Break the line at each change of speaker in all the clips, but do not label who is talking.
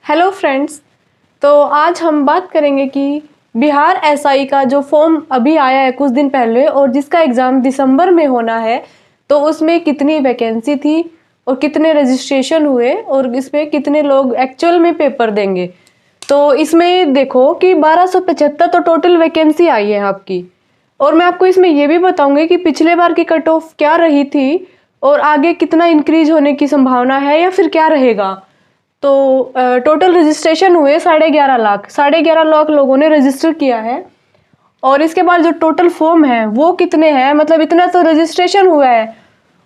Hello friends. तो आज हम बात करेंगे कि बिहार एसआई का जो फॉर्म अभी आया है कुछ दिन पहले और जिसका एग्ज़ाम दिसंबर में होना है, तो उसमें कितनी वैकेंसी थी और कितने रजिस्ट्रेशन हुए और इसमें कितने लोग एक्चुअल में पेपर देंगे। तो इसमें देखो कि 1275 तो टोटल वैकेंसी आई है आपकी। और मैं आपको इसमें ये भी बताऊंगी कि पिछले बार की कट ऑफ क्या रही थी और आगे कितना इंक्रीज होने की संभावना है या फिर क्या रहेगा। तो टोटल रजिस्ट्रेशन हुए 11.5 लाख 11.5 लाख लोगों ने रजिस्टर किया है। और इसके बाद जो टोटल फॉर्म है वो कितने हैं, मतलब इतना तो रजिस्ट्रेशन हुआ है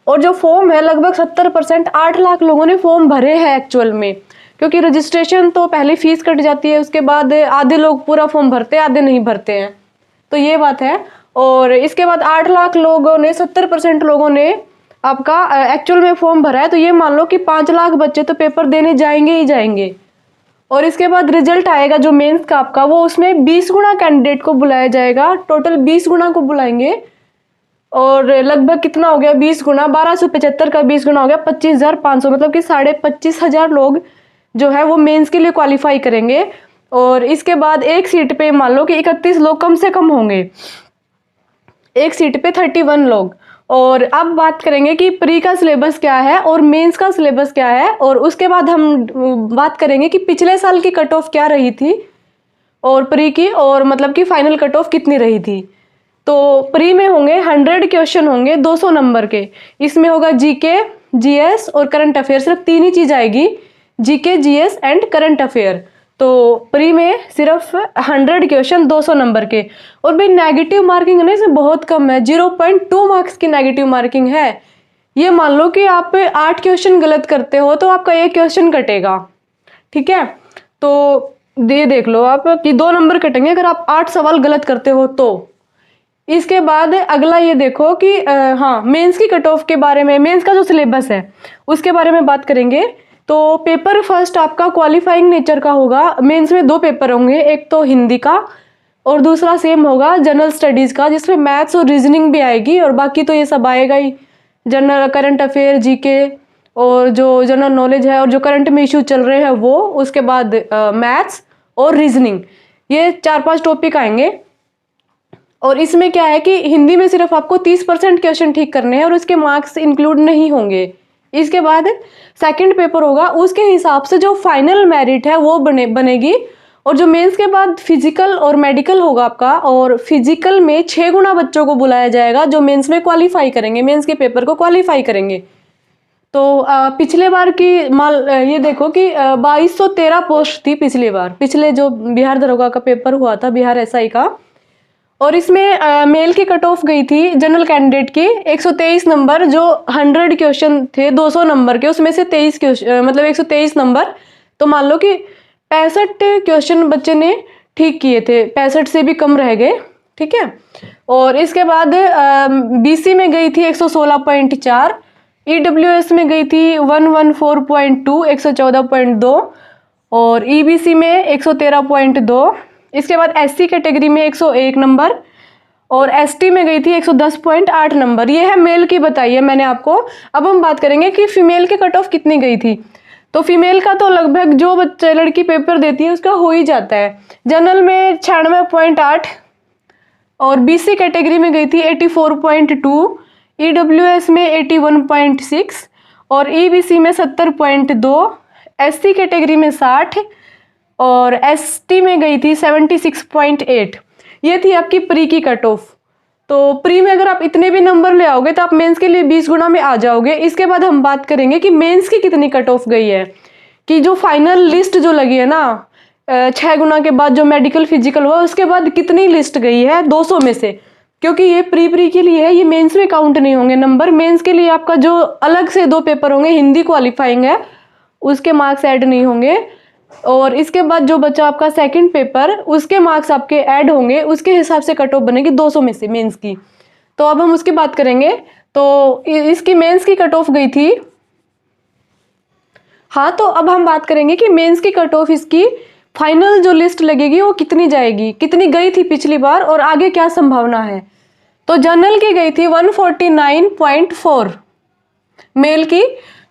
और जो फॉर्म है लगभग 70%, 8 लाख लोगों ने फॉर्म भरे हैं एक्चुअल में। क्योंकि रजिस्ट्रेशन तो पहले फीस कट जाती है, उसके बाद आधे लोग पूरा फॉर्म भरते हैं आधे नहीं भरते हैं, तो ये बात है। और इसके बाद 8 लाख लोगों ने 70% लोगों ने आपका एक्चुअल में फॉर्म भरा है। तो ये मान लो कि 5 लाख बच्चे तो पेपर देने जाएंगे ही जाएंगे। और इसके बाद रिजल्ट आएगा जो मेंस का आपका, वो उसमें 20 गुना कैंडिडेट को बुलाया जाएगा, टोटल 20 गुना को बुलाएंगे। और लगभग कितना हो गया 20 गुना, 1275 का 20 गुना हो गया 25,500, मतलब कि 25,500 लोग जो है वो मेंस के लिए क्वालिफाई करेंगे। और इसके बाद एक सीट पे मान लो कि 31 लोग कम से कम होंगे, एक सीट पे 31 लोग। और अब बात करेंगे कि प्री का सिलेबस क्या है और मेंस का सिलेबस क्या है, और उसके बाद हम बात करेंगे कि पिछले साल की कट ऑफ क्या रही थी और प्री की, और मतलब कि फाइनल कट ऑफ कितनी रही थी। तो प्री में होंगे 100 क्वेश्चन होंगे 200 नंबर के। इसमें होगा जीके, जीएस और करंट अफेयर, सिर्फ 3 ही चीज आएगी, GK, GS and current affair. तो प्री में सिर्फ 100 क्वेश्चन 200 नंबर के। और भाई नेगेटिव मार्किंग ना इसमें बहुत कम है, 0.2 मार्क्स की नेगेटिव मार्किंग है। ये मान लो कि आप 8 क्वेश्चन गलत करते हो तो आपका 1 क्वेश्चन कटेगा, ठीक है। तो ये देख लो आप कि 2 नंबर कटेंगे अगर आप 8 सवाल गलत करते हो तो। इसके बाद अगला ये देखो कि हाँ, मेंस की कट ऑफ के बारे में, मेंस का जो सिलेबस है उसके बारे में बात करेंगे। तो पेपर फर्स्ट आपका क्वालिफाइंग नेचर का होगा। मेंस में 2 पेपर होंगे, एक तो हिंदी का और दूसरा सेम होगा जनरल स्टडीज का, जिसमें मैथ्स और रीजनिंग भी आएगी, और बाकी तो ये सब आएगा ही, जनरल करंट अफेयर, जीके और जो जनरल नॉलेज है और जो करंट में इशू चल रहे हैं वो, उसके बाद मैथ्स और रीजनिंग, ये 4-5 टॉपिक आएंगे। और इसमें क्या है कि हिंदी में सिर्फ आपको 30% क्वेश्चन ठीक करने हैं और उसके मार्क्स इंक्लूड नहीं होंगे। इसके बाद सेकंड पेपर होगा, उसके हिसाब से जो फाइनल मेरिट है वो बनेगी। और जो मेंस के बाद फिजिकल और मेडिकल होगा आपका, और फिजिकल में 6 गुना बच्चों को बुलाया जाएगा जो मेंस में क्वालिफाई करेंगे, मेंस के पेपर को क्वालिफाई करेंगे। तो पिछले बार की ये देखो कि 2213 पोस्ट थी पिछली बार, पिछले जो बिहार दरोगा का पेपर हुआ था, बिहार एसआई का। और इसमें मेल की कट ऑफ गई थी जनरल कैंडिडेट की 123 नंबर, जो 100 क्वेश्चन थे 200 नंबर के, उसमें से 23 क्वेश्चन मतलब 123 नंबर। तो मान लो कि 65 क्वेश्चन बच्चे ने ठीक किए थे, 65 से भी कम रह गए, ठीक है। और इसके बाद बीसी में गई थी 116.4, ईडब्ल्यूएस में गई थी 114.2, 114.2, और ईबीसी में 113.2। इसके बाद एससी कैटेगरी में 101 नंबर और एसटी में गई थी 110.8 नंबर। ये है मेल की बताई है मैंने आपको। अब हम बात करेंगे कि फीमेल की कट ऑफ कितनी गई थी। तो फीमेल का तो लगभग जो बच्चे लड़की पेपर देती है उसका हो ही जाता है। जनरल में 96.8 और बीसी कैटेगरी में गई थी 84.2, ईडब्ल्यूएस में 81.6 और ईबीसी में 70.2, एससी कैटेगरी में 60 और एसटी में गई थी 76.8। ये थी आपकी प्री की कट ऑफ। तो प्री में अगर आप इतने भी नंबर ले आओगे तो आप मेंस के लिए 20 गुना में आ जाओगे। इसके बाद हम बात करेंगे कि मेंस की कितनी कट ऑफ गई है, कि जो फाइनल लिस्ट जो लगी है ना 6 गुना के बाद जो मेडिकल फिजिकल हुआ, उसके बाद कितनी लिस्ट गई है 200 में से। क्योंकि ये प्री के लिए है, ये मेंस में काउंट नहीं होंगे नंबर। मेंस के लिए आपका जो अलग से 2 पेपर होंगे, हिंदी क्वालिफाइंग है, उसके मार्क्स ऐड नहीं होंगे। और इसके बाद जो बचा आपका सेकंड पेपर, उसके मार्क्स आपके ऐड होंगे, उसके हिसाब से कट ऑफ बनेगी 200 में से मेंस की। तो अब हम उसकी बात करेंगे। तो इसकी मेंस की कट ऑफ गई थी, हाँ, तो अब हम बात करेंगे कि मेंस की कट ऑफ, इसकी फाइनल जो लिस्ट लगेगी वो कितनी जाएगी, कितनी गई थी पिछली बार और आगे क्या संभावना है। तो जनरल की गई थी 149.4 मेल की,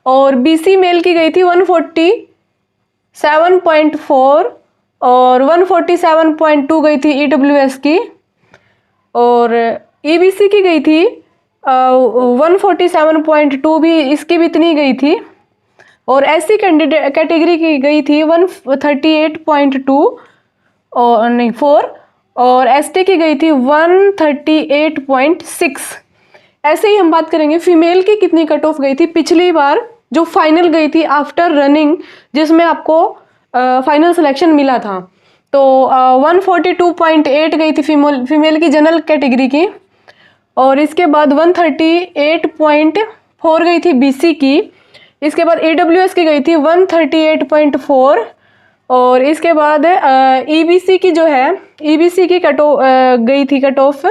और बीसी मेल की गई थी 140 7.4 और 147.2 गई थी EWS की, और EBC की गई थी 147.2 भी, इसकी भी इतनी गई थी। और SC कैटेगरी की गई थी 138.2 और नहीं 4, और ST की गई थी 138.6। ऐसे ही हम बात करेंगे फीमेल की कितनी कट ऑफ गई थी पिछली बार जो फाइनल गई थी आफ्टर रनिंग, जिसमें आपको फाइनल सिलेक्शन मिला था। तो 142.8 गई थी फीमेल की जनरल कैटेगरी की, और इसके बाद 138.4 गई थी BC की, इसके बाद EWS की गई थी 138.4, और इसके बाद EBC की जो है, EBC की गई थी कट ऑफ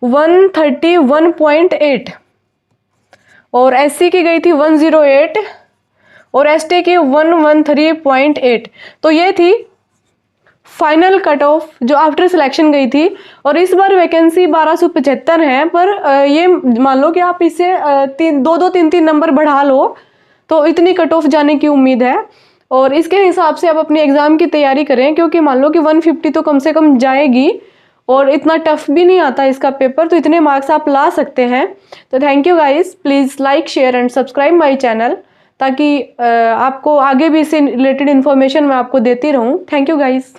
131.8, और SC की गई थी 108, और ST की 113.8। तो ये थी फाइनल कट ऑफ जो आफ्टर सिलेक्शन गई थी। और इस बार वैकेंसी 1275 है, पर ये मान लो कि आप इसे 2-3 नंबर बढ़ा लो तो इतनी कट ऑफ जाने की उम्मीद है। और इसके हिसाब से आप अपने एग्ज़ाम की तैयारी करें, क्योंकि मान लो कि 150 तो कम से कम जाएगी, और इतना टफ भी नहीं आता इसका पेपर, तो इतने मार्क्स आप ला सकते हैं। तो thank you guys, please like share and subscribe my channel, ताकि आपको आगे भी इससे रिलेटेड इन्फॉर्मेशन मैं आपको देती रहूँ। Thank you guys.